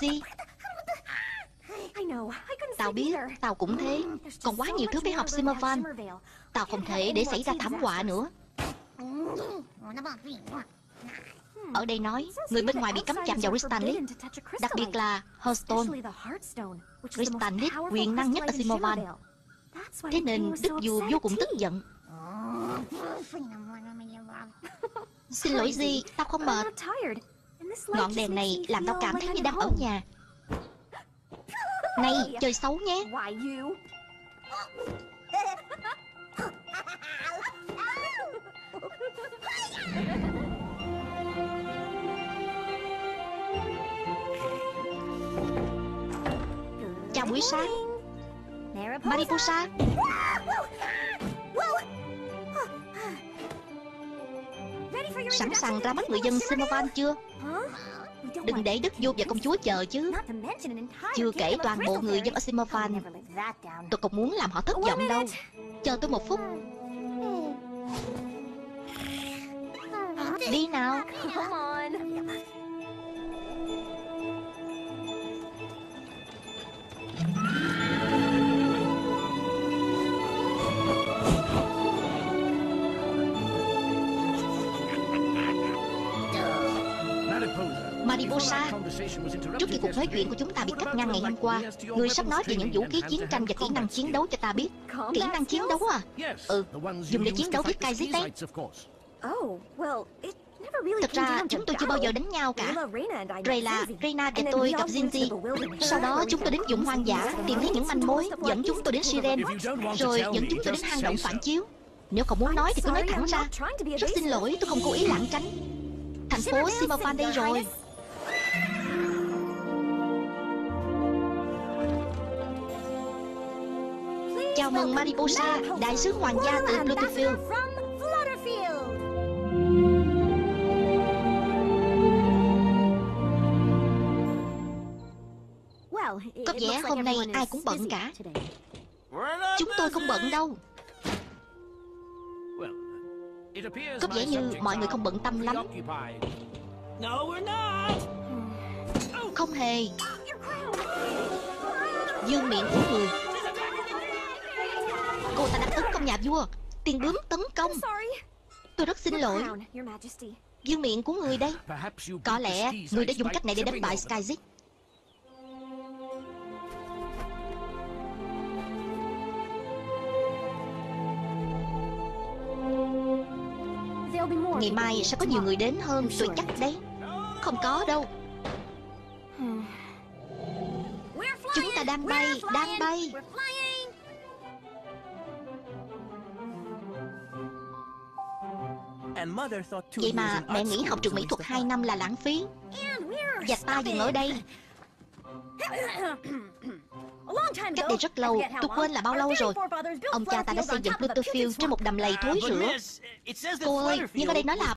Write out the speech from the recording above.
Gì? Tao biết, tao cũng thế. Còn quá nhiều thứ phải học Simmervan. Tao không thể để xảy ra thảm họa nữa. Ở đây nói, người bên ngoài bị cấm chạm vào Crystallit, đặc biệt là Hearthstone. Crystallit quyền năng nhất ở Simmervan. Thế nên đức vua vô cùng tức giận. Xin lỗi gì, tao không mệt. Ngọn đèn này làm tao cảm thấy như đang ở nhà. Này, chơi xấu nhé. Chào buổi sáng, Mariposa. Sẵn sàng ra mắt người dân Simmervan chưa? Đừng để đức vua và công chúa chờ chứ. Chưa kể toàn bộ người dân ở Simmervan. Tôi không muốn làm họ thất vọng đâu. Chờ tôi một phút. Đi nào. Mariposa, trước khi cuộc nói chuyện của chúng ta bị cắt ngang ngày hôm qua, người sắp nói về những vũ khí chiến tranh và kỹ năng chiến đấu cho ta biết. Kỹ năng chiến đấu à? Ừ, dùng để chiến đấu với Kaisit đấy. Thật ra chúng tôi chưa bao giờ đánh nhau cả. Reina và tôi gặp Ginji. Sau đó chúng tôi đến vùng hoang dã, tìm thấy những manh mối, dẫn chúng tôi đến Siren, rồi dẫn chúng tôi đến hang động phản chiếu. Nếu không muốn nói thì cứ nói thẳng ra. Rất xin lỗi, tôi không cố ý lảng tránh. Thành phố Simmervan đây rồi. Chào mừng Mariposa, đại sứ hoàng gia từ Flutterfield. Có vẻ hôm nay ai cũng bận cả. Chúng tôi không bận đâu. Có vẻ như mọi người không bận tâm lắm. Không hề. Dương miệng của người. Cô ta đã tấn công nhà vua. Tiên bướm tấn công. Tôi rất xin lỗi. Dương miệng của người đây. Có lẽ người đã dùng cách này để đánh bại Skyzik. Ngày mai sẽ có nhiều người đến hơn, tôi chắc đấy. Không có đâu. Chúng ta đang bay, đang bay. Vậy mà mẹ nghĩ học trường mỹ thuật 2 năm là lãng phí. Và ta dừng ở đây. Cách đây rất lâu, tôi quên là bao lâu rồi. Ông cha ta đã xây dựng Flutterfield trên một đầm lầy thối rữa. Cô ơi, nhưng ở đây nói là